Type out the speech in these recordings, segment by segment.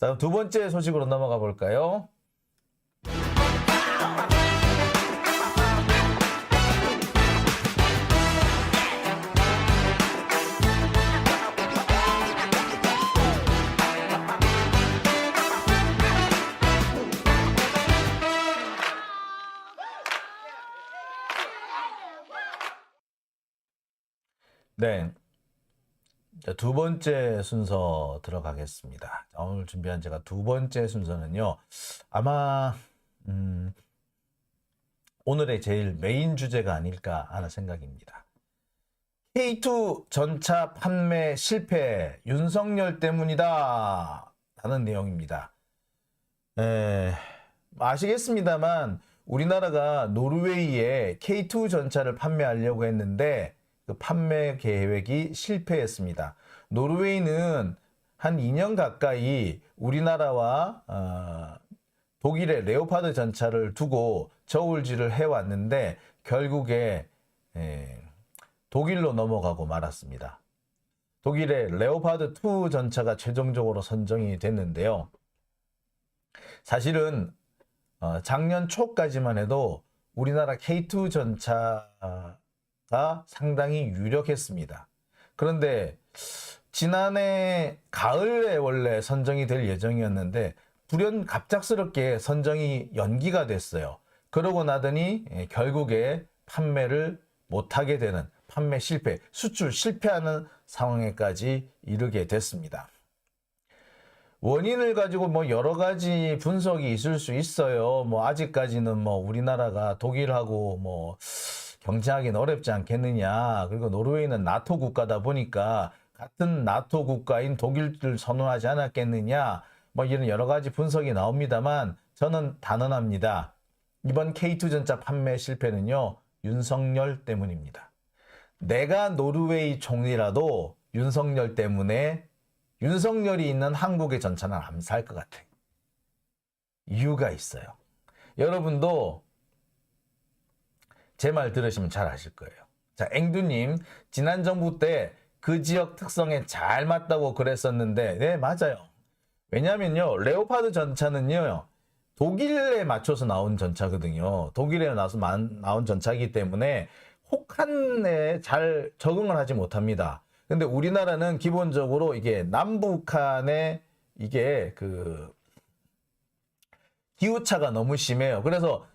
자, 그럼 두 번째 소식으로 넘어가 볼까요? 네. 자, 두 번째 순서 들어가겠습니다. 자, 오늘 준비한 제가 두 번째 순서는요. 아마 오늘의 제일 메인 주제가 아닐까 하는 생각입니다. K2 전차 판매 실패 윤석열 때문이다 라는 내용입니다. 아시겠습니다만 우리나라가 노르웨이에 K2 전차를 판매하려고 했는데 그 판매 계획이 실패했습니다. 노르웨이는 한 2년 가까이 우리나라와 독일의 레오파드 전차를 두고 저울질을 해왔는데 결국에 독일로 넘어가고 말았습니다. 독일의 레오파드 2 전차가 최종적으로 선정이 됐는데요. 사실은 작년 초까지만 해도 우리나라 K2 전차가 상당히 유력했습니다. 그런데 지난해 가을에 원래 선정이 될 예정이었는데 불현 갑작스럽게 선정이 연기가 됐어요. 그러고 나더니 결국에 판매를 못하게 되는 판매 실패, 수출 실패하는 상황에까지 이르게 됐습니다. 원인을 가지고 뭐 여러 가지 분석이 있을 수 있어요. 뭐 아직까지는 뭐 우리나라가 독일하고 뭐 경쟁하기는 어렵지 않겠느냐. 그리고 노르웨이는 나토 국가다 보니까 같은 나토 국가인 독일을 선호하지 않았겠느냐. 뭐 이런 여러 가지 분석이 나옵니다만 저는 단언합니다. 이번 K2 전차 판매 실패는요. 윤석열 때문입니다. 내가 노르웨이 총리라도 윤석열 때문에 윤석열이 있는 한국의 전차는 안 살 것 같아. 이유가 있어요. 여러분도 제 말 들으시면 잘 아실 거예요. 자, 앵두님, 지난 정부 때 그 지역 특성에 잘 맞다고 그랬었는데, 네, 맞아요. 왜냐면요, 레오파드 전차는요, 독일에 맞춰서 나온 전차거든요. 독일에 나와서 나온 전차이기 때문에 혹한에 잘 적응을 하지 못합니다. 근데 우리나라는 기본적으로 이게 남북한에 이게 기후차가 너무 심해요. 그래서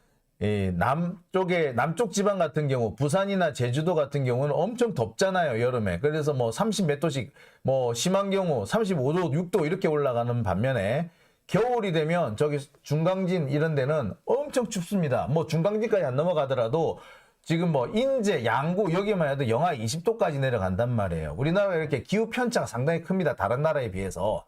남쪽 지방 같은 경우, 부산이나 제주도 같은 경우는 엄청 덥잖아요, 여름에. 그래서 뭐 30 몇 도씩, 뭐 심한 경우 35도, 6도 이렇게 올라가는 반면에 겨울이 되면 저기 중강진 이런 데는 엄청 춥습니다. 뭐 중강진까지 안 넘어가더라도 지금 뭐 인제, 양구 여기만 해도 영하 20도까지 내려간단 말이에요. 우리나라가 이렇게 기후 편차가 상당히 큽니다. 다른 나라에 비해서.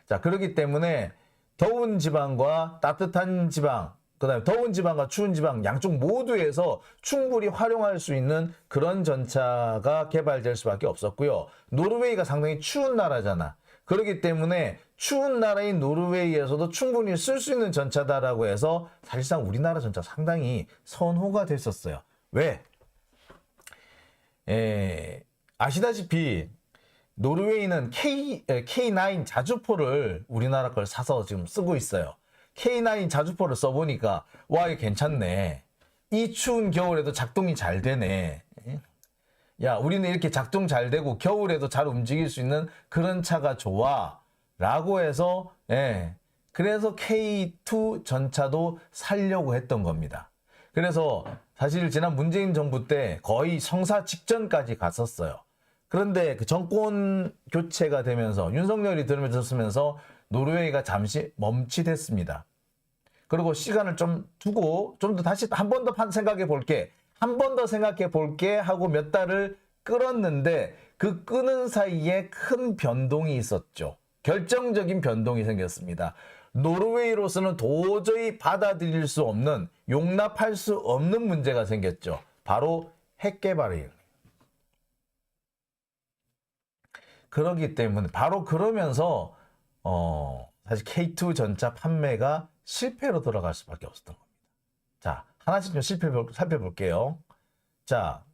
자, 그렇기 때문에 더운 지방과 따뜻한 지방, 그다음에 더운 지방과 추운 지방 양쪽 모두에서 충분히 활용할 수 있는 그런 전차가 개발될 수밖에 없었고요. 노르웨이가 상당히 추운 나라잖아. 그렇기 때문에 추운 나라인 노르웨이에서도 충분히 쓸 수 있는 전차다라고 해서 사실상 우리나라 전차 상당히 선호가 됐었어요. 왜? 아시다시피 노르웨이는 K9 자주포를 우리나라 걸 사서 지금 쓰고 있어요. K9 자주포를 써보니까 와, 이게 괜찮네. 이 추운 겨울에도 작동이 잘 되네. 야, 우리는 이렇게 작동 잘 되고 겨울에도 잘 움직일 수 있는 그런 차가 좋아 라고 해서 그래서 K2 전차도 살려고 했던 겁니다. 그래서 사실 지난 문재인 정부 때 거의 성사 직전까지 갔었어요. 그런데 그 정권 교체가 되면서 윤석열이 들어서면서 노르웨이가 잠시 멈칫했습니다. 그리고 시간을 좀 두고 좀 더 다시 한 번 더 생각해 볼게. 한 번 더 생각해 볼게 하고 몇 달을 끌었는데 그 끄는 사이에 큰 변동이 있었죠. 결정적인 변동이 생겼습니다. 노르웨이로서는 도저히 받아들일 수 없는, 용납할 수 없는 문제가 생겼죠. 바로 핵 개발이에요. 그렇기 때문에 바로 그러면서 사실 K2 전차 판매가 실패로 돌아갈 수밖에 없었던 겁니다. 자, 하나씩 좀 살펴볼게요. 자,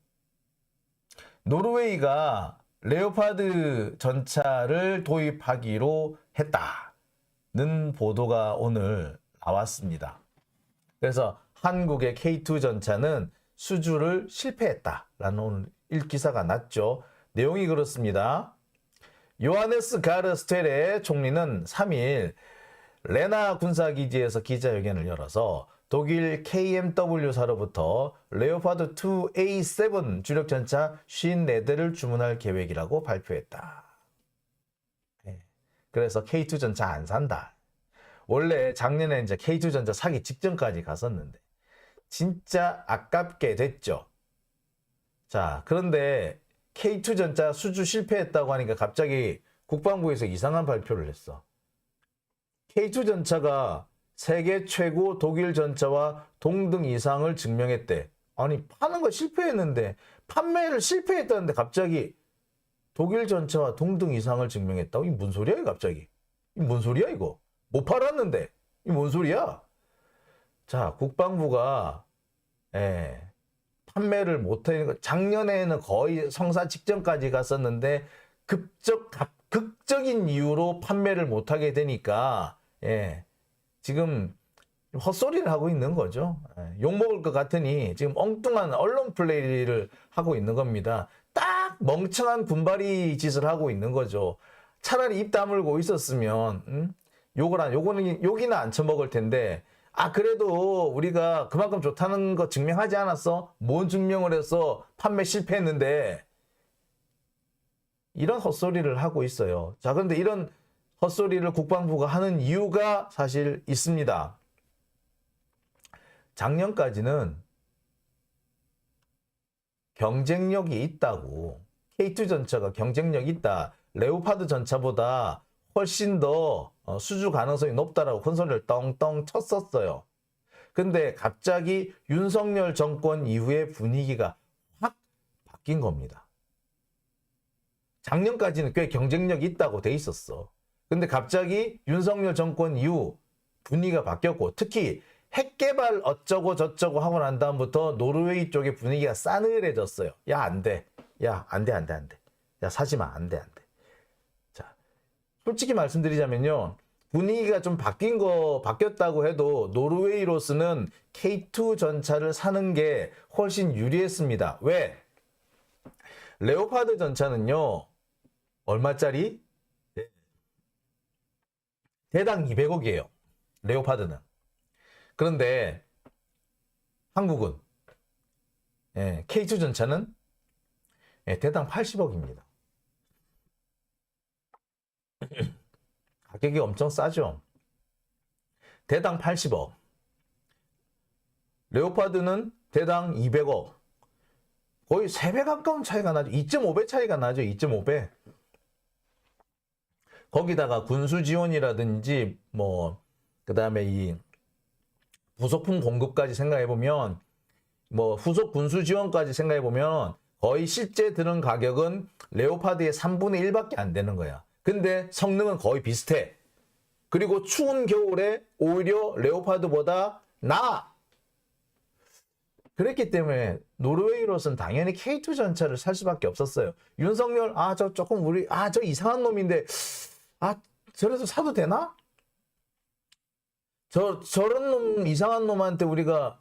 노르웨이가 레오파드 전차를 도입하기로 했다. 보도가 오늘 나왔습니다. 그래서 한국의 K2 전차는 수주를 실패했다라는 오늘 기사가 났죠. 내용이 그렇습니다. 요하네스 가르 스테레 총리는 3일 레나 군사기지에서 기자회견을 열어서 독일 KMW사로부터 레오파드 2A7 주력전차 54대를 주문할 계획이라고 발표했다. 그래서 K2 전차 안 산다. 원래 작년에 이제 K2 전차 사기 직전까지 갔었는데 진짜 아깝게 됐죠. 자, 그런데 K2 전차 수주 실패했다고 하니까 갑자기 국방부에서 이상한 발표를 했어. K2 전차가 세계 최고 독일 전차와 동등 이상을 증명했대. 아니, 파는 거 실패했는데, 판매를 실패했다는데 갑자기 독일 전차와 동등 이상을 증명했다고? 이게 뭔 소리야, 갑자기? 이게 뭔 소리야, 이거? 못 팔았는데. 이게 뭔 소리야? 자, 국방부가, 판매를 못하는, 작년에는 거의 성사 직전까지 갔었는데, 극적인 이유로 판매를 못하게 되니까, 지금 헛소리를 하고 있는 거죠. 욕먹을 것 같으니 지금 엉뚱한 언론 플레이를 하고 있는 겁니다. 딱 멍청한 군바리 짓을 하고 있는 거죠. 차라리 입 다물고 있었으면 욕이나 안 처먹을 텐데, 그래도 우리가 그만큼 좋다는 거 증명하지 않았어? 뭔 증명을 해서 판매 실패했는데, 이런 헛소리를 하고 있어요. 자, 그런데 이런 헛소리를 국방부가 하는 이유가 사실 있습니다. 작년까지는 경쟁력이 있다고, K2 전차가 경쟁력이 있다, 레오파드 전차보다 훨씬 더 수주 가능성이 높다라고 큰 소리를 떵떵 쳤었어요. 근데 갑자기 윤석열 정권 이후에 분위기가 확 바뀐 겁니다. 작년까지는 꽤 경쟁력이 있다고 돼 있었어. 근데 갑자기 윤석열 정권 이후 분위기가 바뀌었고, 특히 핵 개발 어쩌고 저쩌고 하고 난 다음부터 노르웨이 쪽의 분위기가 싸늘해졌어요. 야, 안 돼. 야, 안 돼. 야, 사지 마. 안 돼. 자, 솔직히 말씀드리자면요. 분위기가 좀 바뀌었다고 해도 노르웨이로서는 K2 전차를 사는 게 훨씬 유리했습니다. 왜? 레오파드 전차는요, 얼마짜리? 대당 200억이에요. 레오파드는. 그런데 한국은 K2 전차는 대당 80억입니다. 가격이 엄청 싸죠. 대당 80억. 레오파드는 대당 200억. 거의 3배 가까운 차이가 나죠. 2.5배 차이가 나죠. 2.5배. 거기다가 군수 지원이라든지 그다음에 이 부속품 공급까지 생각해 보면, 후속 군수 지원까지 생각해 보면 거의 실제 드는 가격은 레오파드의 3분의 1밖에 안 되는 거야. 근데 성능은 거의 비슷해. 그리고 추운 겨울에 오히려 레오파드보다 나아. 그랬기 때문에 노르웨이로서는 당연히 K2 전차를 살 수밖에 없었어요. 윤석열, 저 이상한 놈인데, 저래서 사도 되나? 저런 놈, 이상한 놈한테 우리가,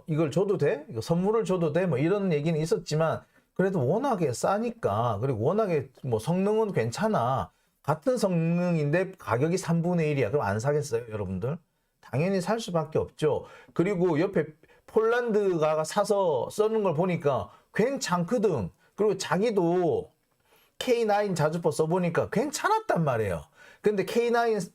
이걸 줘도 돼? 선물을 줘도 돼? 이런 얘기는 있었지만, 그래도 워낙에 싸니까, 그리고 워낙에 성능은 괜찮아. 같은 성능인데 가격이 3분의 1이야. 그럼 안 사겠어요, 여러분들? 당연히 살 수밖에 없죠. 그리고 옆에 폴란드가 사서 쓰는 걸 보니까 괜찮거든. 그리고 자기도 K9 자주포 써보니까 괜찮았단 말이에요. 근데 K9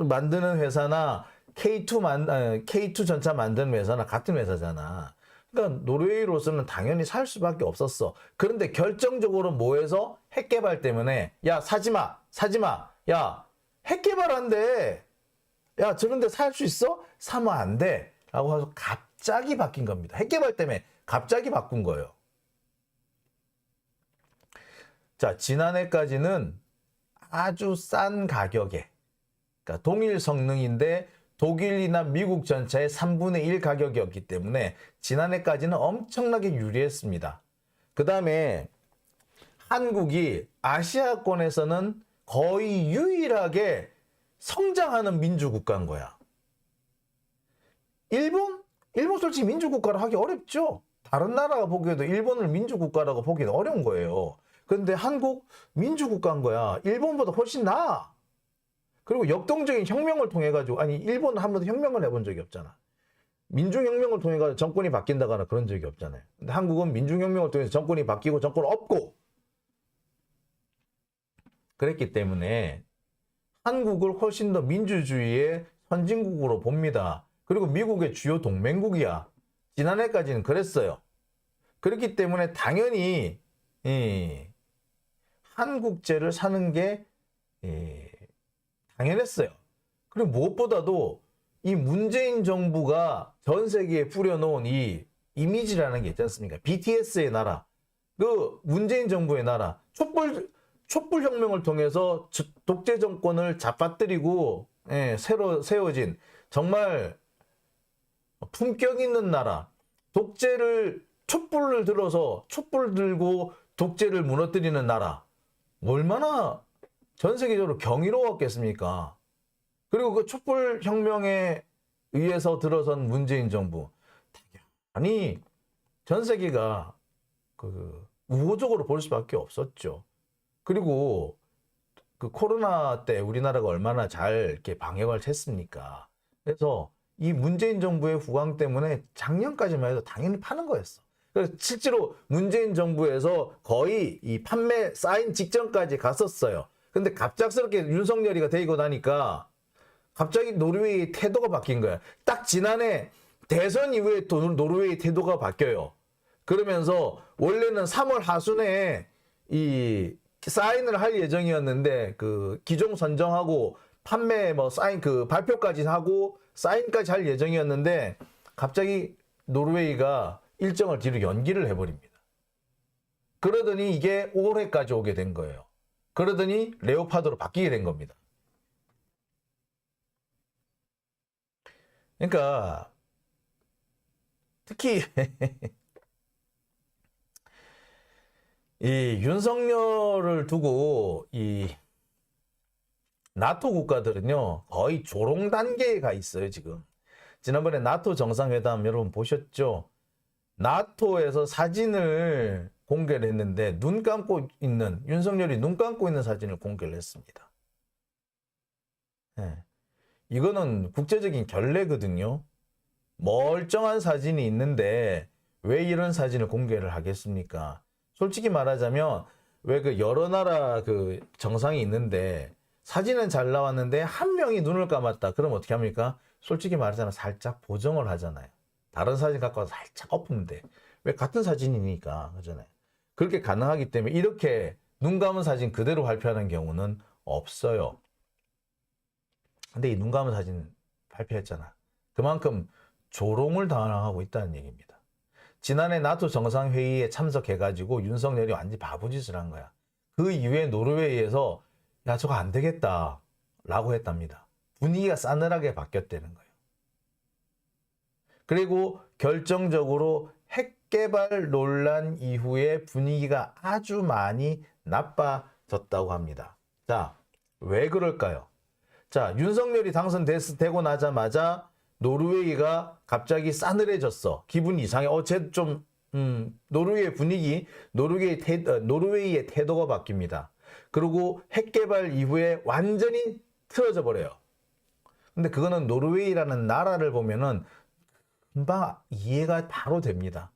만드는 회사나 K2 전차 만드는 회사나 같은 회사잖아. 그러니까 노르웨이로서는 당연히 살 수밖에 없었어. 그런데 결정적으로 뭐해서 핵 개발 때문에, 야, 사지 마. 야, 핵 개발한대. 야, 저런데 살 수 있어? 사면 안 돼. 라고 해서 갑자기 바뀐 겁니다. 핵 개발 때문에 갑자기 바꾼 거예요. 자, 지난해까지는 아주 싼 가격에, 그러니까 동일 성능인데 독일이나 미국 전차의 3분의 1 가격이었기 때문에 지난해까지는 엄청나게 유리했습니다. 그 다음에 한국이 아시아권에서는 거의 유일하게 성장하는 민주국가인 거야. 일본? 일본 솔직히 민주국가로 하기 어렵죠. 다른 나라가 보기에도 일본을 민주국가라고 보기는 어려운 거예요. 그런데 한국 민주국가인 거야. 일본보다 훨씬 나아. 그리고 역동적인 혁명을 통해 가지고, 아니 일본은 한 번도 혁명을 해본 적이 없잖아. 민중혁명을 통해 가지고 정권이 바뀐다거나 그런 적이 없잖아요. 근데 한국은 민중혁명을 통해서 정권이 바뀌고 정권 없고 그랬기 때문에 한국을 훨씬 더 민주주의의 선진국으로 봅니다. 그리고 미국의 주요 동맹국이야. 지난해까지는 그랬어요. 그렇기 때문에 당연히 한국제를 사는 게 당연했어요. 그리고 무엇보다도 이 문재인 정부가 전 세계에 뿌려놓은 이 이미지라는 게 있지 않습니까? BTS의 나라, 그 문재인 정부의 나라, 촛불혁명을 통해서 독재 정권을 잡아뜨리고 새로 세워진 정말 품격 있는 나라, 촛불을 들어서 촛불 들고 독재를 무너뜨리는 나라, 얼마나 전 세계적으로 경이로웠겠습니까? 그리고 그 촛불혁명에 의해서 들어선 문재인 정부, 당연히 전 세계가 우호적으로 볼 수밖에 없었죠. 그리고 그 코로나 때 우리나라가 얼마나 잘 이렇게 방역을 했습니까? 그래서 이 문재인 정부의 후광 때문에 작년까지만 해도 당연히 파는 거였어. 그래서 실제로 문재인 정부에서 거의 이 판매 사인 직전까지 갔었어요. 근데 갑작스럽게 윤석열이가 되고 나니까 갑자기 노르웨이의 태도가 바뀐 거야. 딱 지난해 대선 이후에 노르웨이 태도가 바뀌어요. 그러면서 원래는 3월 하순에 이 사인을 할 예정이었는데 그 기종 선정하고 판매 사인 발표까지 하고 사인까지 할 예정이었는데 갑자기 노르웨이가 일정을 뒤로 연기를 해버립니다. 그러더니 이게 올해까지 오게 된 거예요. 그러더니 레오파드로 바뀌게 된 겁니다. 그러니까 특히 이 윤석열을 두고 이 나토 국가들은요 거의 조롱 단계에 가 있어요. 지금 지난번에 나토 정상회담 여러분 보셨죠? 나토에서 사진을 공개를 했는데 윤석열이 눈 감고 있는 사진을 공개를 했습니다. 네. 이거는 국제적인 결례거든요. 멀쩡한 사진이 있는데 왜 이런 사진을 공개를 하겠습니까? 솔직히 말하자면 왜 그 여러 나라 그 정상이 있는데 사진은 잘 나왔는데 한 명이 눈을 감았다. 그럼 어떻게 합니까? 솔직히 말하자면 살짝 보정을 하잖아요. 다른 사진 갖고 와서 살짝 엎으면 돼. 왜 같은 사진이니까 그러잖아요. 그렇게 가능하기 때문에 이렇게 눈 감은 사진 그대로 발표하는 경우는 없어요. 근데 이 눈 감은 사진 발표했잖아. 그만큼 조롱을 당하고 있다는 얘기입니다. 지난해 나토 정상회의에 참석해가지고 윤석열이 완전히 바보짓을 한 거야. 그 이후에 노르웨이에서 야 저거 안 되겠다 라고 했답니다. 분위기가 싸늘하게 바뀌었다는 거예요. 그리고 결정적으로 핵개발 논란 이후에 분위기가 아주 많이 나빠졌다고 합니다. 자, 왜 그럴까요? 자, 윤석열이 당선되고 나자마자 노르웨이가 갑자기 싸늘해졌어. 기분이 이상해. 노르웨이의 분위기, 노르웨이의 태도가 바뀝니다. 그리고 핵개발 이후에 완전히 틀어져 버려요. 근데 그거는 노르웨이라는 나라를 보면은 금방 이해가 바로 됩니다.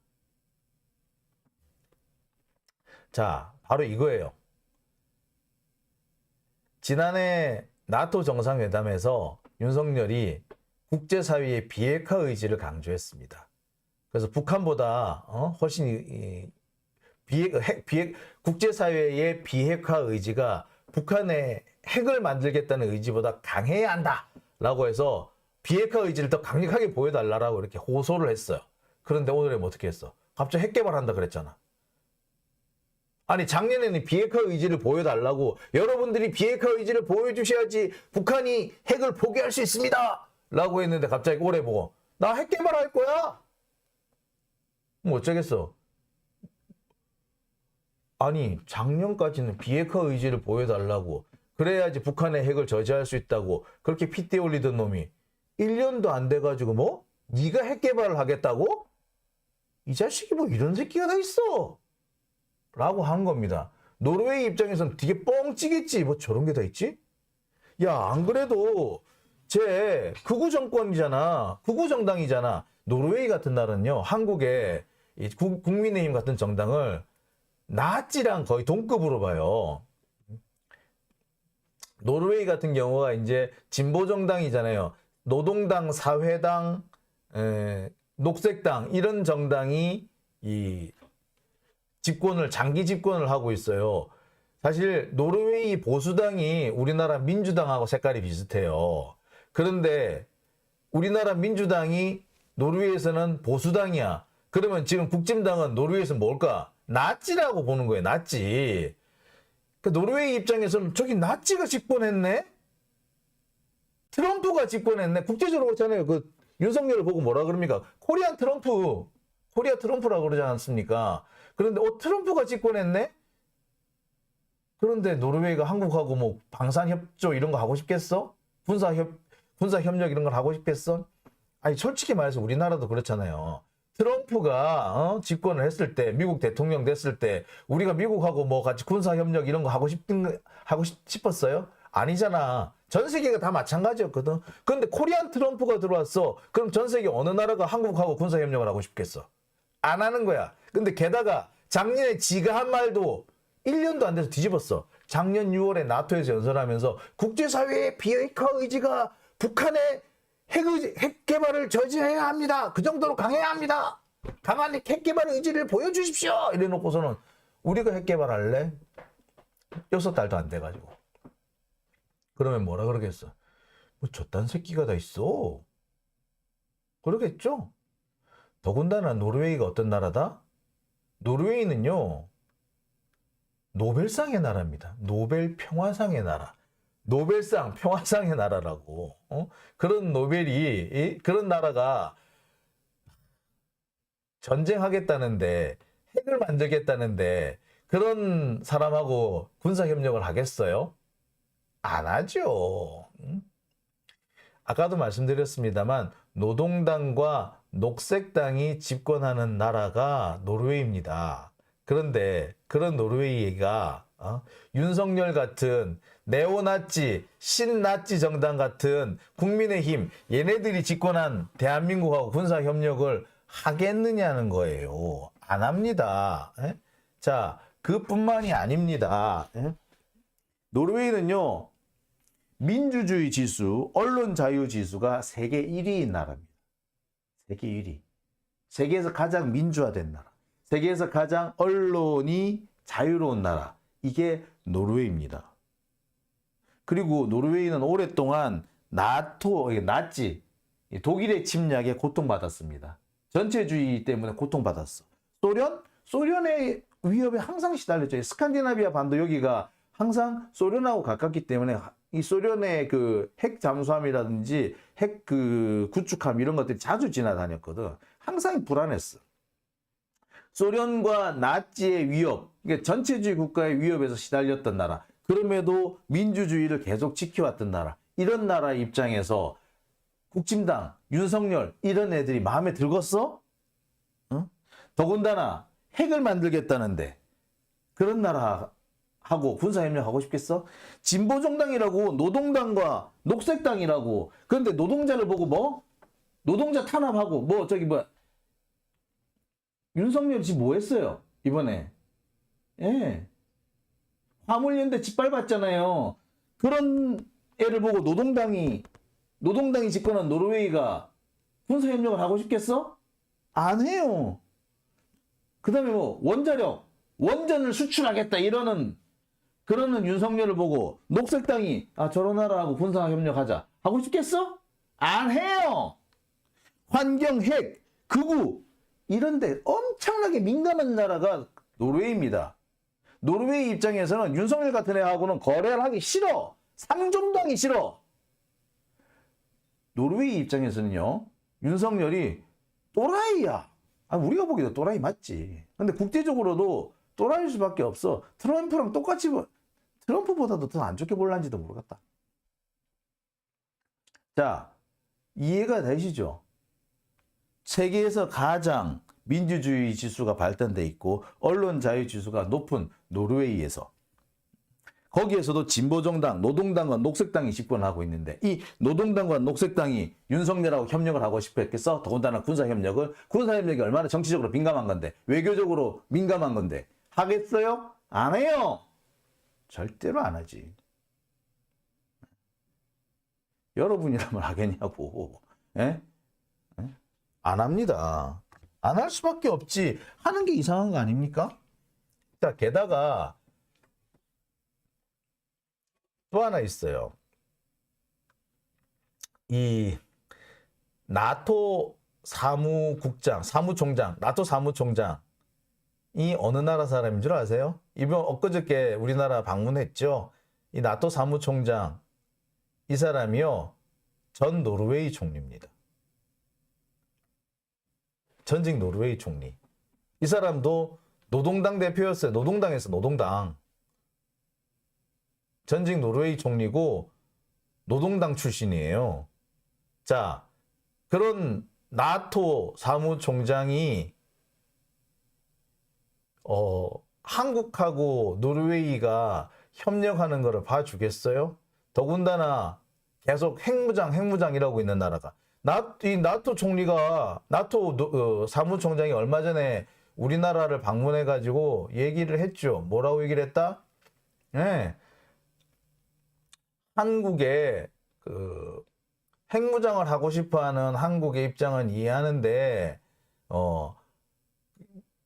자, 바로 이거예요. 지난해 나토 정상회담에서 윤석열이 국제사회의 비핵화 의지를 강조했습니다. 그래서 북한보다 훨씬 국제사회의 비핵화 의지가 북한의 핵을 만들겠다는 의지보다 강해야 한다라고 해서 비핵화 의지를 더 강력하게 보여달라고 이렇게 호소를 했어요. 그런데 오늘에 어떻게 했어? 갑자기 핵 개발한다 그랬잖아. 아니 작년에는 비핵화 의지를 보여달라고 여러분들이 비핵화 의지를 보여주셔야지 북한이 핵을 포기할 수 있습니다 라고 했는데 갑자기 올해 보고 나 핵 개발할 거야? 뭐 어쩌겠어. 아니 작년까지는 비핵화 의지를 보여달라고 그래야지 북한의 핵을 저지할 수 있다고 그렇게 핏대 올리던 놈이 1년도 안 돼가지고 뭐? 네가 핵 개발을 하겠다고? 이 자식이 뭐 이런 새끼가 다 있어? 라고 한 겁니다. 노르웨이 입장에서는 되게 뻥찌겠지. 뭐 저런 게 다 있지? 야, 안 그래도 쟤 극우 정권이잖아. 극우 정당이잖아. 노르웨이 같은 나라는요. 한국의 국민의힘 같은 정당을 나치랑 거의 동급으로 봐요. 노르웨이 같은 경우가 이제 진보 정당이잖아요. 노동당, 사회당, 녹색당 이런 정당이 이 장기 집권을 하고 있어요. 사실 노르웨이 보수당이 우리나라 민주당하고 색깔이 비슷해요. 그런데 우리나라 민주당이 노르웨이에서는 보수당이야. 그러면 지금 국진당은 노르웨이에서 뭘까? 나치라고 보는 거예요. 나치. 그 노르웨이 입장에서는 저기 나치가 집권했네? 트럼프가 집권했네? 국제적으로 그렇잖아요. 그 윤석열을 보고 뭐라 그럽니까? 코리아 트럼프라고 그러지 않습니까? 그런데 트럼프가 집권했네? 그런데 노르웨이가 한국하고 뭐 방산협조 이런 거 하고 싶겠어? 군사협력 이런 걸 하고 싶겠어? 아니 솔직히 말해서 우리나라도 그렇잖아요. 트럼프가 집권을 했을 때, 미국 대통령 됐을 때 우리가 미국하고 뭐 같이 군사협력 이런 거 하고 싶었어요? 아니잖아. 전 세계가 다 마찬가지였거든. 그런데 코리안 트럼프가 들어왔어. 그럼 전 세계 어느 나라가 한국하고 군사협력을 하고 싶겠어? 안 하는 거야. 근데 게다가 작년에 지가 한 말도 1년도 안 돼서 뒤집었어. 작년 6월에 나토에서 연설하면서 국제사회의 비핵화 의지가 북한의 핵 개발을 저지해야 합니다. 그 정도로 강해야 합니다. 강한 핵 개발 의지를 보여주십시오. 이래 놓고서는 우리가 핵 개발할래? 6달도 안 돼가지고. 그러면 뭐라 그러겠어? 뭐 저딴 새끼가 다 있어. 그러겠죠? 더군다나 노르웨이가 어떤 나라다? 노르웨이는요. 노벨상의 나라입니다. 노벨 평화상의 나라. 노벨상 평화상의 나라라고. 그런 노벨이 그런 나라가 전쟁하겠다는데 핵을 만들겠다는데 그런 사람하고 군사협력을 하겠어요? 안 하죠. 아까도 말씀드렸습니다만 노동당과 녹색당이 집권하는 나라가 노르웨이입니다. 그런데 그런 노르웨이가 윤석열 같은 네오나치, 신나치 정당 같은 국민의힘 얘네들이 집권한 대한민국하고 군사협력을 하겠느냐는 거예요. 안 합니다. 자, 그뿐만이 아닙니다. 노르웨이는요. 민주주의 지수, 언론 자유 지수가 세계 1위인 나라입니다. 세계 1위. 세계에서 가장 민주화된 나라. 세계에서 가장 언론이 자유로운 나라. 이게 노르웨이입니다. 그리고 노르웨이는 오랫동안 나치, 독일의 침략에 고통받았습니다. 전체주의 때문에 고통받았어. 소련의 위협에 항상 시달렸죠. 스칸디나비아 반도 여기가 항상 소련하고 가깝기 때문에 이 소련의 그 핵 잠수함이라든지 핵 그 구축함 이런 것들이 자주 지나다녔거든. 항상 불안했어. 소련과 나치의 위협, 그러니까 전체주의 국가의 위협에서 시달렸던 나라. 그럼에도 민주주의를 계속 지켜왔던 나라. 이런 나라 입장에서 국진당, 윤석열 이런 애들이 마음에 들겠어? 응? 더군다나 핵을 만들겠다는데 그런 나라하고 군사협력하고 싶겠어? 진보정당이라고 노동당과 녹색당이라고. 그런데 노동자를 보고 뭐? 노동자 탄압하고 뭐 저기 뭐 윤석열이 지금 뭐 했어요? 이번에. 예. 화물연대 짓밟았잖아요. 그런 애를 보고 노동당이 집권한 노르웨이가 군사협력을 하고 싶겠어? 안 해요. 그 다음에 뭐 원전을 수출하겠다 그러는 윤석열을 보고 녹색당이 저런 나라하고 군사협력하자 하고 싶겠어? 안 해요. 환경, 핵, 극우 이런데 엄청나게 민감한 나라가 노르웨이입니다. 노르웨이 입장에서는 윤석열 같은 애하고는 거래를 하기 싫어. 상종도 하기 싫어. 노르웨이 입장에서는요. 윤석열이 또라이야. 우리가 보기에도 또라이 맞지. 근데 국제적으로도 또라이일 수밖에 없어. 트럼프랑 똑같이 트럼프보다도 더 안 좋게 볼란지도 모르겠다. 자, 이해가 되시죠? 세계에서 가장 민주주의 지수가 발달돼 있고 언론 자유 지수가 높은 노르웨이에서, 거기에서도 진보정당, 노동당과 녹색당이 집권을 하고 있는데, 이 노동당과 녹색당이 윤석열하고 협력을 하고 싶어 했겠어? 더군다나 군사협력이 얼마나 정치적으로 민감한 건데, 외교적으로 민감한 건데 하겠어요? 안 해요. 절대로 안 하지. 여러분이라면 하겠냐고. 예? 예? 안 합니다. 안 할 수밖에 없지. 하는 게 이상한 거 아닙니까? 자, 게다가 또 하나 있어요. 이 나토 사무총장, 나토 사무총장이 어느 나라 사람인 줄 아세요? 이번 엊그저께 우리나라 방문했죠. 이 나토 사무총장, 이 사람이요, 전 노르웨이 총리입니다. 전직 노르웨이 총리. 이 사람도 노동당 대표였어요. 노동당. 전직 노르웨이 총리고 노동당 출신이에요. 자, 그런 나토 사무총장이 한국하고 노르웨이가 협력하는 거를 봐주겠어요? 더군다나 계속 핵무장이라고 있는 나라가, 이 나토 총리가, 나토 사무총장이 얼마 전에 우리나라를 방문해가지고 얘기를 했죠. 뭐라고 얘기를 했다? 네. 한국에 핵무장을 하고 싶어하는 한국의 입장은 이해하는데,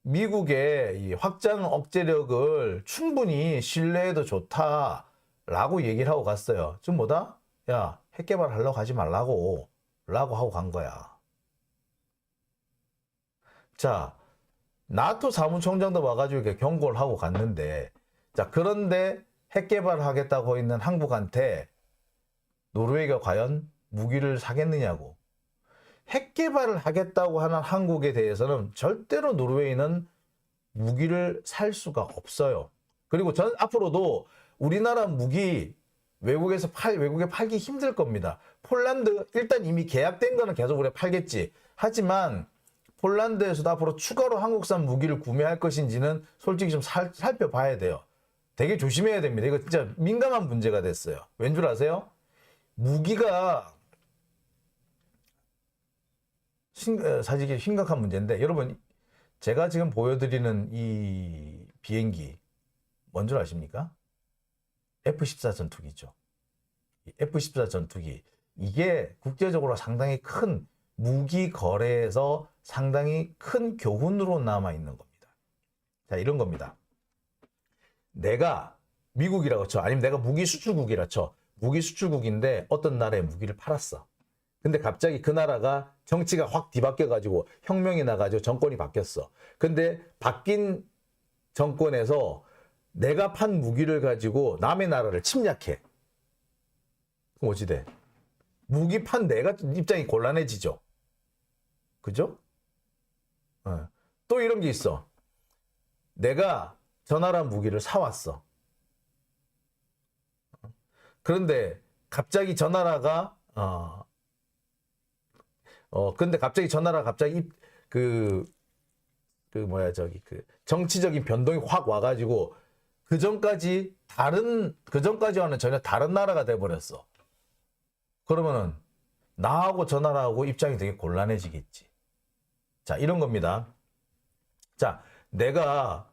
미국의 이 확장 억제력을 충분히 신뢰해도 좋다라고 얘기를 하고 갔어요. 지금 뭐다? 야, 핵 개발하려고 하지 말라고 라고 하고 간 거야. 자, 나토 사무총장도 와가지고 이렇게 경고를 하고 갔는데, 자, 그런데 핵 개발을 하겠다고 있는 한국한테 노르웨이가 과연 무기를 사겠느냐고. 핵 개발을 하겠다고 하는 한국에 대해서는 절대로 노르웨이는 무기를 살 수가 없어요. 그리고 앞으로도 우리나라 무기 외국에 팔기 힘들 겁니다. 폴란드, 일단 이미 계약된 거는 계속 우리가 팔겠지. 하지만 폴란드에서도 앞으로 추가로 한국산 무기를 구매할 것인지는 솔직히 좀 살펴봐야 돼요. 되게 조심해야 됩니다. 이거 진짜 민감한 문제가 됐어요. 왠 줄 아세요? 무기가 사실 심각한 문제인데, 여러분, 제가 지금 보여드리는 이 비행기 뭔 줄 아십니까? F-14 전투기죠. F-14 전투기, 이게 국제적으로 상당히 큰 무기 거래에서 상당히 큰 교훈으로 남아있는 겁니다. 자, 이런 겁니다. 내가 미국이라고 쳐, 아니면 내가 무기 수출국이라 쳐. 무기 수출국인데 어떤 나라에 무기를 팔았어. 근데 갑자기 그 나라가 정치가 확 뒤바뀌어가지고 혁명이 나가지고 정권이 바뀌었어. 근데 바뀐 정권에서 내가 판 무기를 가지고 남의 나라를 침략해. 그럼 어찌 돼? 무기 판 내가 입장이 곤란해지죠. 그죠? 또 이런 게 있어. 내가 저 나라 무기를 사왔어. 그런데 갑자기 저 나라가 근데 갑자기 저 나라가 갑자기 정치적인 변동이 확 와가지고 그 전까지와는 전혀 다른 나라가 돼버렸어. 그러면은 나하고 저 나라하고 입장이 되게 곤란해지겠지. 자, 이런 겁니다. 자, 내가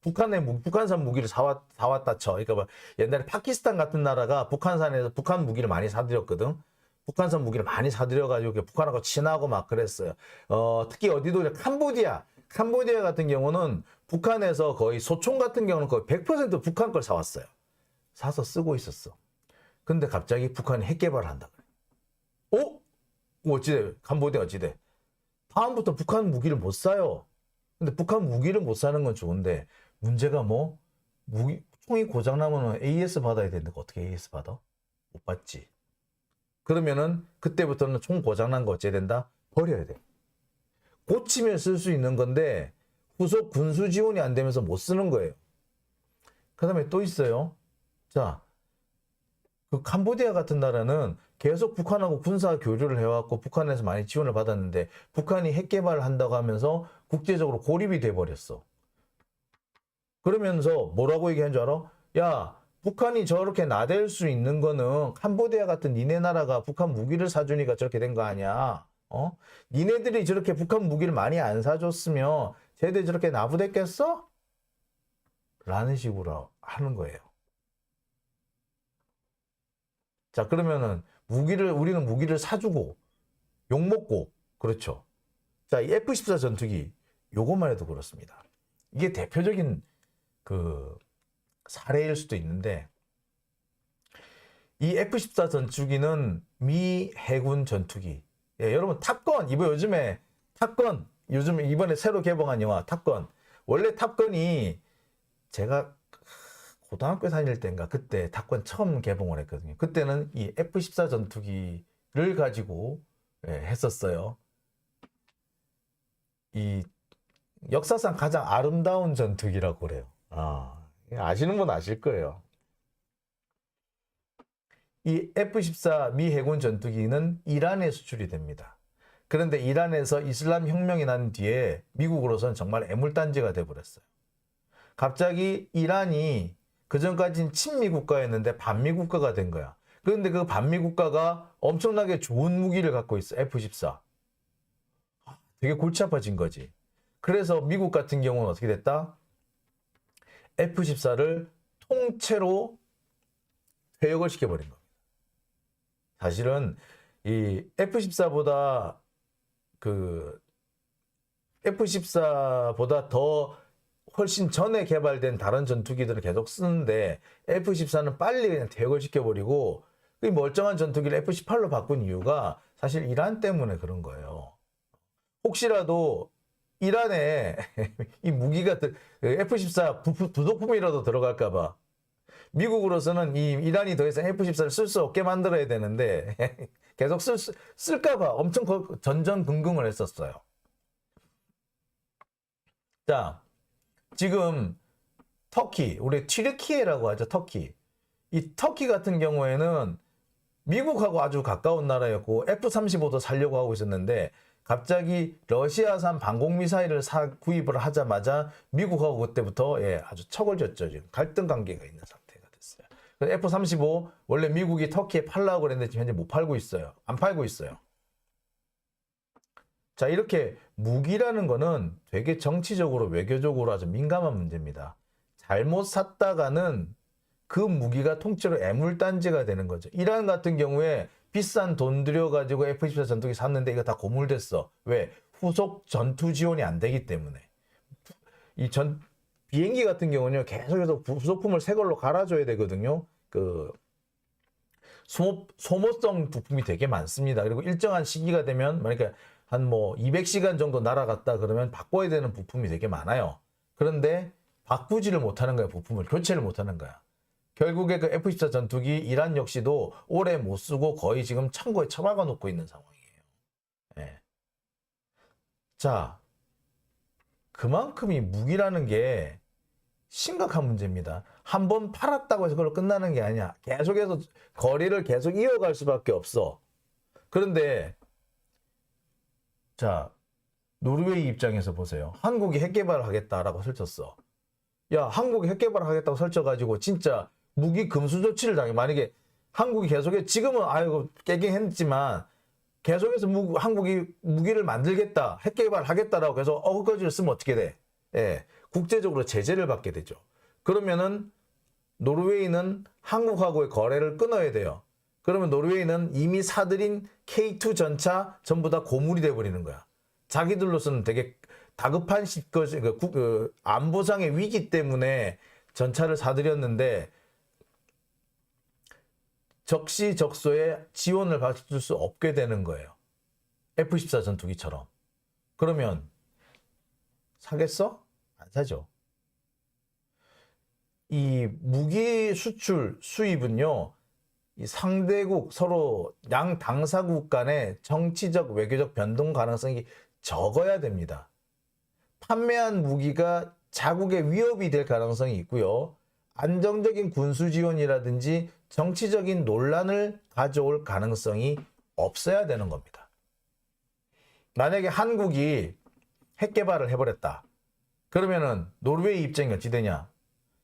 북한산 무기를 사왔다 쳐. 그러니까 뭐 옛날에 파키스탄 같은 나라가 북한산에서 북한 무기를 많이 사들였거든. 북한산 무기를 많이 사들여가지고 북한하고 친하고 막 그랬어요. 특히 어디도 캄보디아 같은 경우는 북한에서 거의 소총 같은 경우는 거의 100% 북한 걸 사왔어요. 사서 쓰고 있었어. 근데 갑자기 북한이 핵 개발을 한다 그래. 어찌돼? 캄보디아 어찌돼? 다음부터 북한 무기를 못 사요. 근데 북한 무기를 못 사는 건 좋은데 문제가 뭐? 총이 고장나면 AS 받아야 되는데 어떻게 AS 받아? 못 받지. 그러면은 그때부터는 총 고장난 거 어찌해야 된다? 버려야 돼. 고치면 쓸 수 있는 건데 후속 군수 지원이 안 되면서 못 쓰는 거예요. 그다음에 또 있어요. 자, 그 캄보디아 같은 나라는 계속 북한하고 군사 교류를 해왔고 북한에서 많이 지원을 받았는데 북한이 핵 개발을 한다고 하면서 국제적으로 고립이 돼버렸어. 그러면서 뭐라고 얘기한 줄 알아? 야, 북한이 저렇게 나댈 수 있는 거는 캄보디아 같은 니네 나라가 북한 무기를 사주니까 저렇게 된 거 아니야. 어? 니네들이 저렇게 북한 무기를 많이 안 사줬으면 쟤들 저렇게 나부댔겠어? 라는 식으로 하는 거예요. 자, 그러면은 우리는 무기를 사주고 욕먹고 그렇죠. 자, 이 F-14 전투기 요것만 해도 그렇습니다. 이게 대표적인 그 사례일 수도 있는데 이 F-14 전투기는 미 해군 전투기. 예, 여러분 탑건 요즘에 탑건 이번에 새로 개봉한 영화 탑건. 원래 탑건이 제가 고등학교 다닐 때인가 그때 탑건 처음 개봉을 했거든요. 그때는 이 F-14 전투기를 가지고 했었어요. 이 역사상 가장 아름다운 전투기라고 그래요. 아시는 분 아실 거예요. 이 F-14 미 해군 전투기는 이란에 수출이 됩니다. 그런데 이란에서 이슬람 혁명이 난 뒤에 미국으로서는 정말 애물단지가 돼버렸어요. 갑자기 이란이 그전까지는 친미 국가였는데 반미 국가가 된 거야. 그런데 그 반미 국가가 엄청나게 좋은 무기를 갖고 있어. F-14. 되게 골치 아파진 거지. 그래서 미국 같은 경우는 어떻게 됐다? F-14를 통째로 퇴역을 시켜버린 겁니다. 사실은 이 F-14보다 F-14보다 더 훨씬 전에 개발된 다른 전투기들을 계속 쓰는데 F-14는 빨리 그냥 퇴역을 시켜버리고 이 멀쩡한 전투기를 F-18로 바꾼 이유가 사실 이란 때문에 그런 거예요. 혹시라도 이란에 이 무기가 F-14 부속품이라도 들어갈까봐 미국으로서는 이 이란이 더 이상 F-14를 쓸 수 없게 만들어야 되는데 계속 쓸까봐 엄청 전전긍긍을 했었어요. 자, 지금 터키, 우리 튀르키예라고 하죠. 터키. 이 터키 같은 경우에는 미국하고 아주 가까운 나라였고 F-35도 살려고 하고 있었는데 갑자기 러시아산 방공미사일을 구입을 하자마자 미국하고 그때부터 아주 척을 졌죠. 지금 갈등 관계가 있는 상태가 됐어요. F-35 원래 미국이 터키에 팔라고 그랬는데 지금 현재 못 팔고 있어요. 안 팔고 있어요. 자, 이렇게 무기라는 거는 되게 정치적으로 외교적으로 아주 민감한 문제입니다. 잘못 샀다가는 그 무기가 통째로 애물단지가 되는 거죠. 이란 같은 경우에 비싼 돈 들여가지고 F-14 전투기 샀는데 이거 다 고물됐어. 왜? 후속 전투 지원이 안 되기 때문에. 비행기 같은 경우는요, 계속해서 부속품을 새 걸로 갈아줘야 되거든요. 소모성 부품이 되게 많습니다. 그리고 일정한 시기가 되면, 만약에 한 200시간 정도 날아갔다 그러면 바꿔야 되는 부품이 되게 많아요. 그런데 바꾸지를 못하는 거야, 부품을. 교체를 못하는 거야. 결국에 그 F-14 전투기 이란 역시도 오래 못 쓰고 거의 지금 창고에 처박아 놓고 있는 상황이에요. 예. 자, 그만큼 이 무기라는 게 심각한 문제입니다. 한번 팔았다고 해서 그걸로 끝나는 게 아니야. 계속해서 거리를 계속 이어갈 수밖에 없어. 그런데 자, 노르웨이 입장에서 보세요. 한국이 핵 개발을 하겠다라고 설쳤어. 야, 한국이 핵 개발을 하겠다고 설쳐가지고 진짜 무기 금수 조치를 당해. 만약에 한국이 계속해 지금은 아이고 깨갱했지만 계속해서 한국이 무기를 만들겠다, 핵 개발을 하겠다라고 해서 어거지를 쓰면 어떻게 돼? 예, 국제적으로 제재를 받게 되죠. 그러면은 노르웨이는 한국하고의 거래를 끊어야 돼요. 그러면 노르웨이는 이미 사들인 K2 전차 전부 다 고물이 돼버리는 거야. 자기들로서는 되게 다급한 안보상의 위기 때문에 전차를 사들였는데 적시적소에 지원을 받을 수 없게 되는 거예요. F-14 전투기처럼. 그러면 사겠어? 안 사죠. 이 무기 수출 수입은요, 이 상대국 서로 양 당사국 간의 정치적 외교적 변동 가능성이 적어야 됩니다. 판매한 무기가 자국의 위협이 될 가능성이 있고요. 안정적인 군수 지원이라든지 정치적인 논란을 가져올 가능성이 없어야 되는 겁니다. 만약에 한국이 핵 개발을 해버렸다. 그러면은 노르웨이 입장이 어찌 되냐?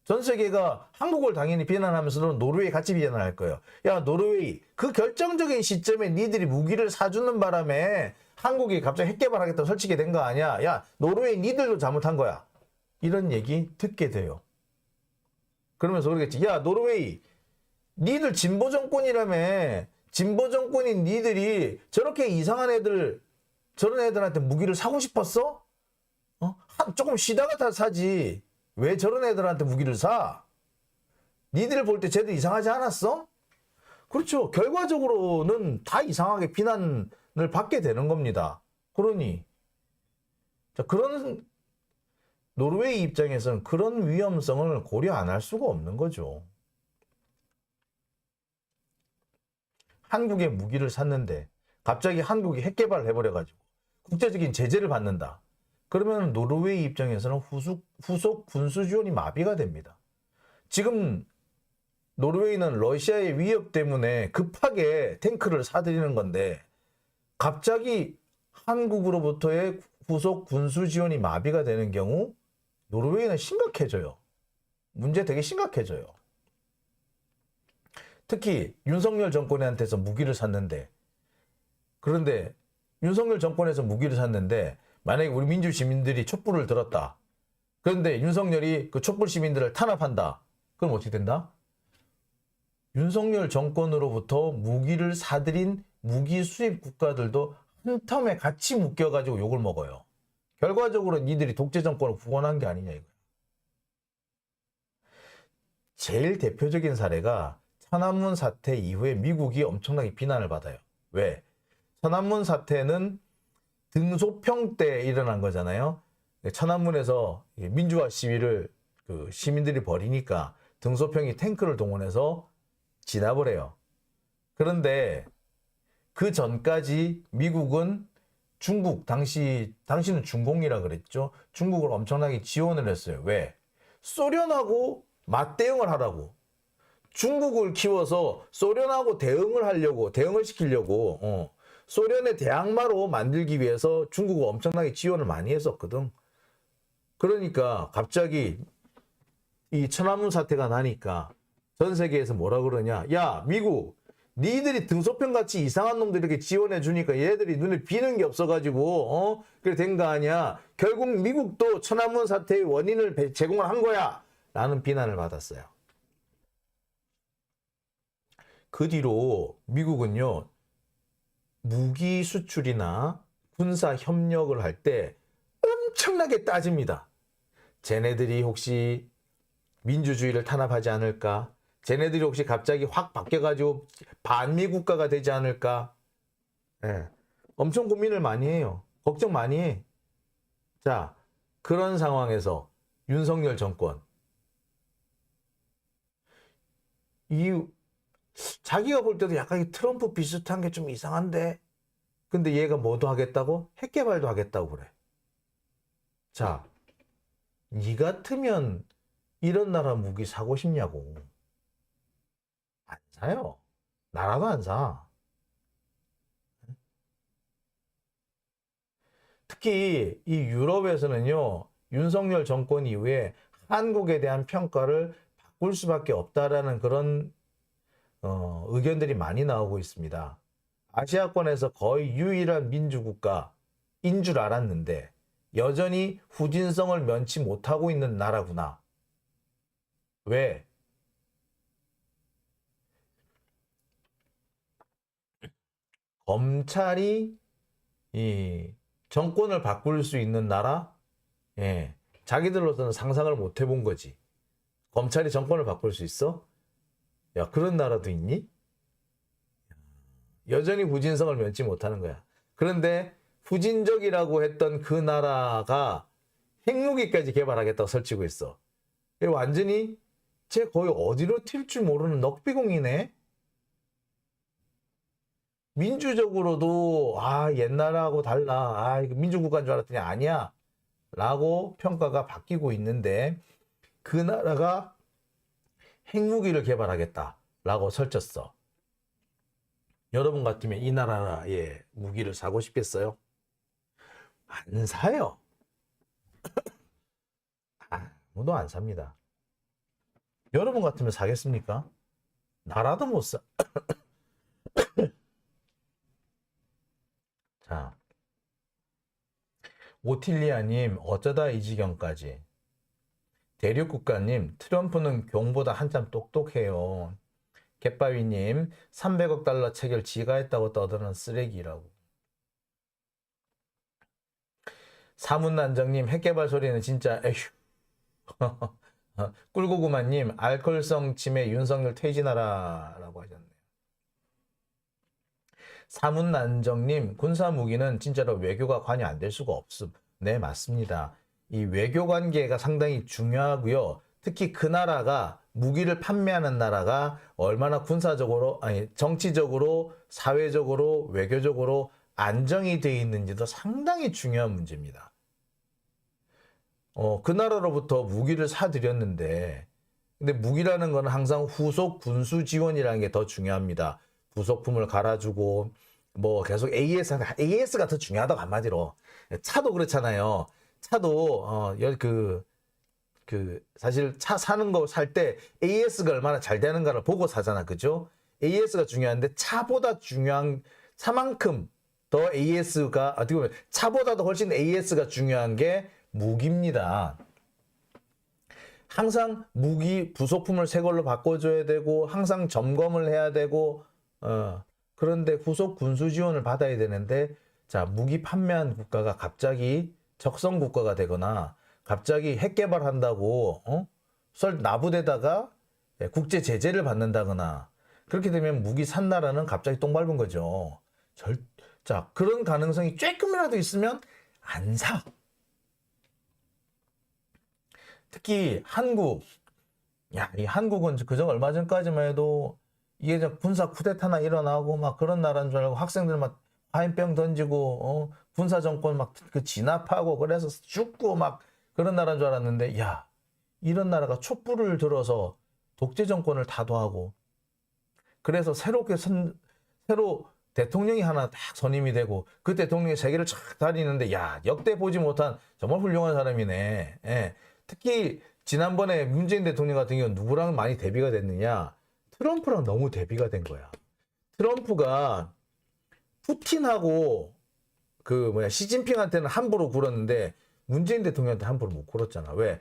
전 세계가 한국을 당연히 비난하면서도 노르웨이 같이 비난할 거예요. 야, 노르웨이 그 결정적인 시점에 니들이 무기를 사주는 바람에 한국이 갑자기 핵 개발하겠다고 설치게 된 거 아니야? 야, 노르웨이 니들도 잘못한 거야. 이런 얘기 듣게 돼요. 그러면서 그러겠지. 야, 노르웨이 니들 진보 정권이라며. 진보 정권인 니들이 저렇게 이상한 애들, 저런 애들한테 무기를 사고 싶었어? 조금 쉬다가 다 사지. 왜 저런 애들한테 무기를 사? 니들 볼 때 쟤들 이상하지 않았어? 그렇죠. 결과적으로는 다 이상하게 비난을 받게 되는 겁니다. 그러니 자, 그런 노르웨이 입장에서는 그런 위험성을 고려 안 할 수가 없는 거죠. 한국에 무기를 샀는데 갑자기 한국이 핵 개발을 해버려가지고 국제적인 제재를 받는다. 그러면 노르웨이 입장에서는 후속 군수 지원이 마비가 됩니다. 지금 노르웨이는 러시아의 위협 때문에 급하게 탱크를 사들이는 건데 갑자기 한국으로부터의 후속 군수 지원이 마비가 되는 경우 노르웨이는 심각해져요. 문제 되게 심각해져요. 특히 윤석열 정권한테서 무기를 샀는데, 그런데 윤석열 정권에서 무기를 샀는데 만약에 우리 민주 시민들이 촛불을 들었다. 그런데 윤석열이 그 촛불 시민들을 탄압한다. 그럼 어떻게 된다? 윤석열 정권으로부터 무기를 사들인 무기 수입 국가들도 한 텀에 같이 묶여가지고 욕을 먹어요. 결과적으로 니들이 독재 정권을 구원한 게 아니냐 이거야. 제일 대표적인 사례가 천안문 사태 이후에 미국이 엄청나게 비난을 받아요. 왜? 천안문 사태는 등소평 때 일어난 거잖아요. 천안문에서 민주화 시위를 시민들이 벌이니까 등소평이 탱크를 동원해서 진압을 해요. 그런데 그 전까지 미국은 중국, 당시는 중공이라 그랬죠. 중국을 엄청나게 지원을 했어요. 왜? 소련하고 맞대응을 하라고. 중국을 키워서 소련하고 대응을 시키려고 소련의 대항마로 만들기 위해서 중국을 엄청나게 지원을 많이 했었거든. 그러니까 갑자기 이 천안문 사태가 나니까 전 세계에서 뭐라 그러냐. 야, 미국, 니들이 등소평같이 이상한 놈들 이렇게 지원해 주니까 얘들이 눈에 비는 게 없어가지고 그래 된 거 아니야. 결국 미국도 천안문 사태의 원인을 제공을 한 거야. 라는 비난을 받았어요. 그 뒤로 미국은요. 무기 수출이나 군사 협력을 할 때 엄청나게 따집니다. 쟤네들이 혹시 민주주의를 탄압하지 않을까? 쟤네들이 혹시 갑자기 확 바뀌어가지고 반미 국가가 되지 않을까? 네. 엄청 고민을 많이 해요. 걱정 많이 해. 자, 그런 상황에서 윤석열 정권 자기가 볼 때도 약간 트럼프 비슷한 게 좀 이상한데 근데 얘가 뭐도 하겠다고? 핵 개발도 하겠다고 그래. 자, 니 같으면 이런 나라 무기 사고 싶냐고. 안 사요. 나라도 안 사. 특히 이 유럽에서는요. 윤석열 정권 이후에 한국에 대한 평가를 바꿀 수밖에 없다라는 그런 의견들이 많이 나오고 있습니다. 아시아권에서 거의 유일한 민주국가인 줄 알았는데 여전히 후진성을 면치 못하고 있는 나라구나. 왜? 검찰이 이 정권을 바꿀 수 있는 나라? 예. 자기들로서는 상상을 못 해본 거지. 검찰이 정권을 바꿀 수 있어? 야, 그런 나라도 있니? 여전히 후진성을 면치 못하는 거야. 그런데 후진적이라고 했던 그 나라가 핵무기까지 개발하겠다고 설치고 있어. 완전히 쟤 거의 어디로 튈 줄 모르는 넋비공이네. 민주적으로도 옛날하고 달라. 이거 민주국가인 줄 알았더니 아니야. 라고 평가가 바뀌고 있는데 그 나라가 핵무기를 개발하겠다라고 설쳤어. 여러분 같으면 이 나라의 무기를 사고 싶겠어요? 안 사요. 아무도 안 삽니다. 여러분 같으면 사겠습니까? 나라도 못 사. 자, 오틸리아님 어쩌다 이 지경까지. 대륙국가님 트럼프는 경보다 한참 똑똑해요. 갯바위님 300억 달러 체결 지가 했다고 떠드는 쓰레기라고. 사문난정님 핵개발 소리는 진짜 에휴. 꿀고구마님 알코올성 치매 윤석열 퇴진하라 라고 하셨네요. 사문난정님 군사무기는 진짜로 외교가 관여 안 될 수가 없음. 네, 맞습니다. 이 외교 관계가 상당히 중요하고요. 특히 그 나라가 무기를 판매하는 나라가 얼마나 군사적으로 아니 정치적으로 사회적으로 외교적으로 안정이 되어 있는지도 상당히 중요한 문제입니다. 그 나라로부터 무기를 사들였는데 근데 무기라는 건 항상 후속 군수 지원이라는 게 더 중요합니다. 부속품을 갈아주고 뭐 계속 AS가 더 중요하다고 한마디로. 차도 그렇잖아요. 차도 사실 차 사는 거 살 때 AS가 얼마나 잘 되는가를 보고 사잖아. 그죠? AS가 중요한데 차보다 중요한 차만큼 더 AS가 어떻게 보면 차보다도 훨씬 AS가 중요한 게 무기입니다. 항상 무기 부속품을 새 걸로 바꿔줘야 되고 항상 점검을 해야 되고 그런데 후속 군수 지원을 받아야 되는데 자 무기 판매한 국가가 갑자기 적성 국가가 되거나 갑자기 핵 개발한다고 나부대다가 국제 제재를 받는다거나 그렇게 되면 무기 산 나라는 갑자기 똥 밟은 거죠. 자 그런 가능성이 조금이라도 있으면 안 사. 특히 한국, 이 한국은 그저 얼마 전까지만 해도 이게 군사 쿠데타나 일어나고 막 그런 나라인 줄 알고 학생들 막 화염병 던지고 군사 정권 막 그 진압하고 그래서 죽고 막 그런 나라인 줄 알았는데 야 이런 나라가 촛불을 들어서 독재 정권을 타도하고 그래서 새로 대통령이 하나 딱 선임이 되고 그 대통령이 세계를 쫙 다니는데 야 역대 보지 못한 정말 훌륭한 사람이네. 예. 특히 지난번에 문재인 대통령 같은 경우는 누구랑 많이 대비가 됐느냐? 트럼프랑 너무 대비가 된 거야. 트럼프가 푸틴하고 시진핑한테는 함부로 굴었는데 문재인 대통령한테 함부로 못 굴었잖아. 왜?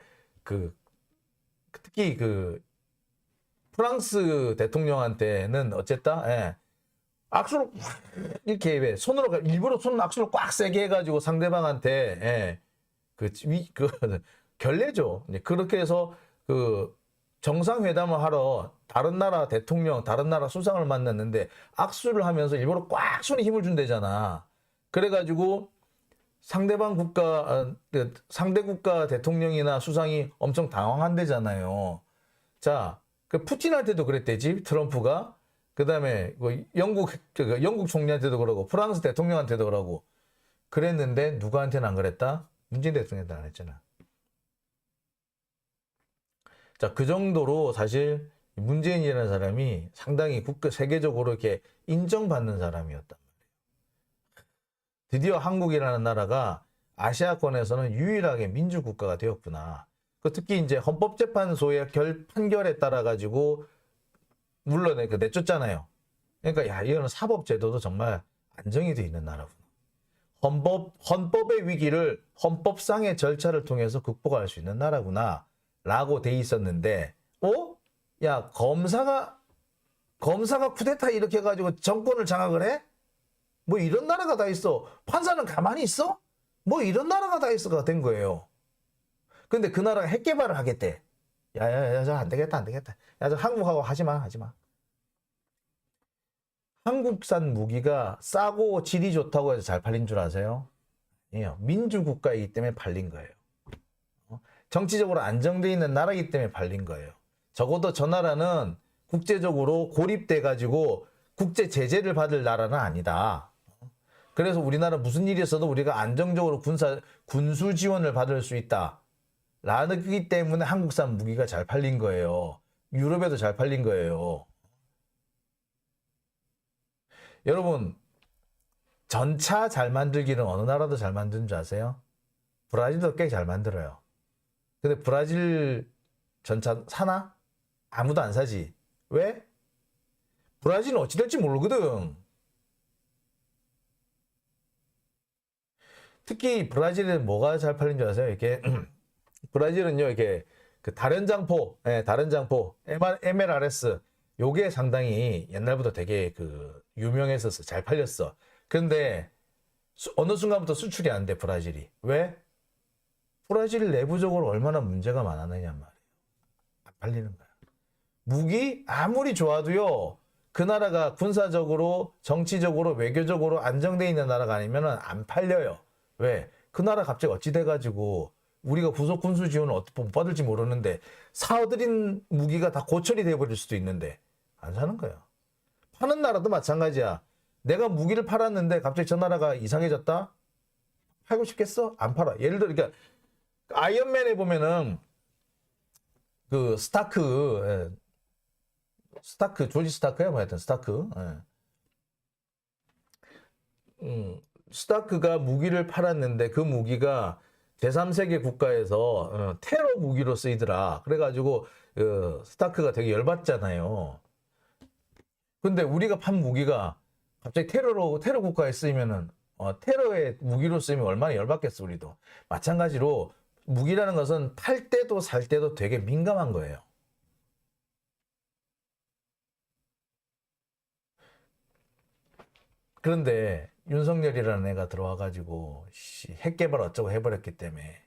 특히 프랑스 대통령한테는 어쨌다? 예. 악수를 이렇게 왜 손으로 일부러 악수를 꽉 세게 해가지고 상대방한테 결례죠. 그렇게 해서 정상회담을 하러 다른 나라 대통령, 다른 나라 수상을 만났는데 악수를 하면서 일부러 꽉 손에 힘을 준대잖아. 그래가지고 상대 국가 대통령이나 수상이 엄청 당황한대잖아요. 자, 푸틴한테도 그랬대지, 트럼프가. 그 다음에 영국 총리한테도 그러고 프랑스 대통령한테도 그러고 그랬는데 누구한테는 안 그랬다? 문재인 대통령한테 안 했잖아. 자, 그 정도로 사실 문재인이라는 사람이 상당히 세계적으로 이렇게 인정받는 사람이었단 말이에요. 드디어 한국이라는 나라가 아시아권에서는 유일하게 민주국가가 되었구나. 특히 이제 헌법재판소의 판결에 따라 가지고 물론 내쫓잖아요. 그러니까 이거는 사법제도도 정말 안정이 돼 있는 나라구나. 헌법의 위기를 헌법상의 절차를 통해서 극복할 수 있는 나라구나. 라고 돼 있었는데, 야, 검사가 쿠데타 이렇게 해가지고 정권을 장악을 해? 뭐 이런 나라가 다 있어. 판사는 가만히 있어? 뭐 이런 나라가 다 있어가 된 거예요. 근데 그 나라가 핵 개발을 하겠대. 야, 저 안 되겠다. 야, 저 한국하고 하지 마. 한국산 무기가 싸고 질이 좋다고 해서 잘 팔린 줄 아세요? 아니에요. 민주국가이기 때문에 팔린 거예요. 정치적으로 안정되어 있는 나라이기 때문에 팔린 거예요. 적어도 저 나라는 국제적으로 고립돼가지고 국제 제재를 받을 나라는 아니다. 그래서 우리나라 무슨 일이 있어도 우리가 안정적으로 군수 지원을 받을 수 있다. 라기 때문에 한국산 무기가 잘 팔린 거예요. 유럽에도 잘 팔린 거예요. 여러분, 전차 잘 만들기는 어느 나라도 잘 만드는 줄 아세요? 브라질도 꽤 잘 만들어요. 근데 브라질 전차 사나? 아무도 안 사지. 왜? 브라질은 어찌 될지 모르거든. 특히 브라질은 뭐가 잘 팔린 줄 아세요? 이렇게 브라질은요, 이렇게 그 다련장포, 다련장포, MLRS, 요게 상당히 옛날부터 되게 그 유명했었어. 잘 팔렸어. 근데 어느 순간부터 수출이 안 돼, 브라질이. 왜? 브라질 내부적으로 얼마나 문제가 많았느냐 말이에요. 안 팔리는 거야. 무기 아무리 좋아도요, 그 나라가 군사적으로, 정치적으로, 외교적으로 안정돼 있는 나라가 아니면은 안 팔려요. 왜? 그 나라 갑자기 어찌 돼가지고 우리가 후속 군수 지원을 어떻게 못 받을지 모르는데 사들인 무기가 다 고철이 돼버릴 수도 있는데 안 사는 거야. 파는 나라도 마찬가지야. 내가 무기를 팔았는데 갑자기 저 나라가 이상해졌다? 팔고 싶겠어? 안 팔아. 예를 들어, 그러니까 아이언맨에 보면은 그 스타크, 조지 스타크야, 뭐 하여튼 스타크. 스타크가 무기를 팔았는데 그 무기가 제3세계 국가에서 테러 무기로 쓰이더라. 그래가지고 스타크가 되게 열받잖아요. 근데 우리가 판 무기가 갑자기 테러 국가에 쓰이면은 테러의 무기로 쓰이면 얼마나 열받겠어, 우리도. 마찬가지로 무기라는 것은 팔 때도 살 때도 되게 민감한 거예요. 그런데 윤석열이라는 애가 들어와가지고 핵 개발 어쩌고 해버렸기 때문에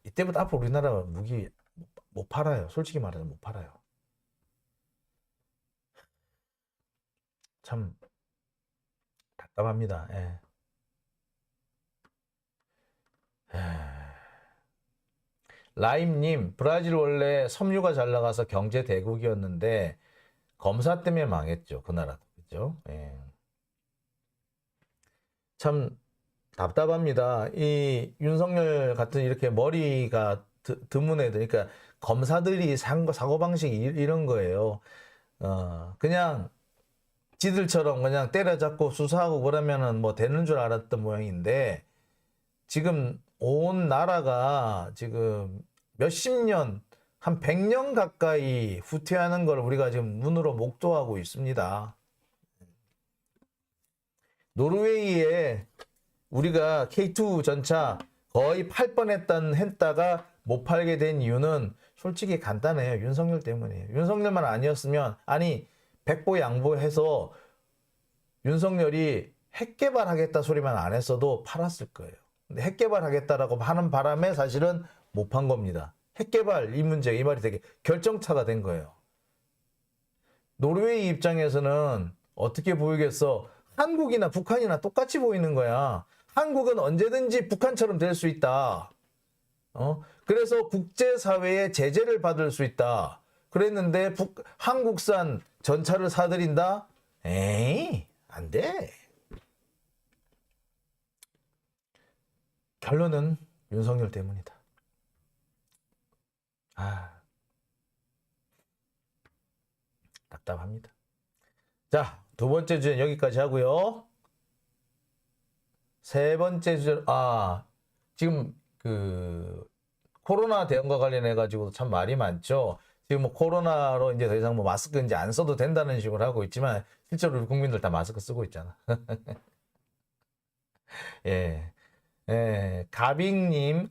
이때부터 앞으로 우리나라 무기 못 팔아요. 솔직히 말해서 못 팔아요. 참 답답합니다. 예. 라임님, 브라질 원래 섬유가 잘 나가서 경제 대국이었는데 검사 때문에 망했죠. 그 나라도. 그죠? 예. 참 답답합니다. 이 윤석열 같은 이렇게 머리가 드문 애들, 그러니까 검사들이 사고방식이 이런 거예요. 그냥 지들처럼 그냥 때려잡고 수사하고 그러면은 뭐 되는 줄 알았던 모양인데 지금 온 나라가 지금 몇십 년, 한 100년 가까이 후퇴하는 걸 우리가 지금 눈으로 목도하고 있습니다. 노르웨이에 우리가 K2 전차 거의 팔 했다가 못 팔게 된 이유는 솔직히 간단해요. 윤석열 때문이에요. 윤석열만 아니었으면, 아니 백보양보해서 윤석열이 핵 개발하겠다 소리만 안 했어도 팔았을 거예요. 근데 핵 개발하겠다라고 하는 바람에 사실은 못 판 겁니다. 핵 개발 이 문제, 이 말이 되게 결정차가 된 거예요. 노르웨이 입장에서는 어떻게 보이겠어? 한국이나 북한이나 똑같이 보이는 거야. 한국은 언제든지 북한처럼 될 수 있다. 그래서 국제사회의 제재를 받을 수 있다. 그랬는데 한국산 전차를 사들인다? 에이, 안 돼. 결론은 윤석열 때문이다. 답답합니다. 자, 두 번째 주제는 여기까지 하고요. 세 번째 주제, 지금 그 코로나 대응과 관련해 가지고 참 말이 많죠. 지금 뭐 코로나로 이제 더 이상 뭐 마스크 이제 안 써도 된다는 식으로 하고 있지만 실제로 우리 국민들 다 마스크 쓰고 있잖아. 예. 예, 가빅제이님,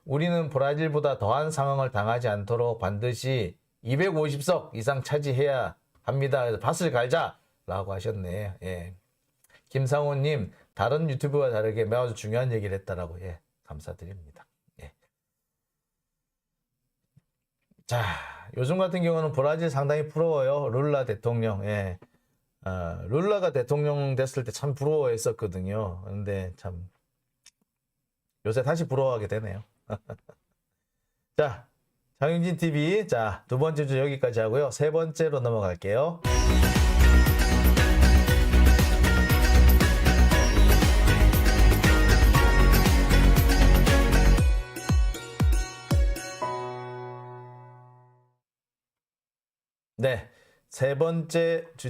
우리는 브라질보다 더한 상황을 당하지 않도록 반드시 250석 이상 차지해야 합니다. 그래서 밭을 갈자라고 하셨네. 예. 김상호님, 다른 유튜브와 다르게 매우 중요한 얘기를 했다라고. 예, 감사드립니다. 예. 자, 요즘 같은 경우는 브라질 상당히 부러워요. 룰라 대통령. 예. 룰라가 대통령 됐을 때 참 부러워했었거든요. 근데 참 요새 다시 부러워하게 되네요. 자, 장윤진 TV. 자, 두 번째 주 여기까지 하고요. 세 번째로 넘어갈게요. 네, 세 번째 주제.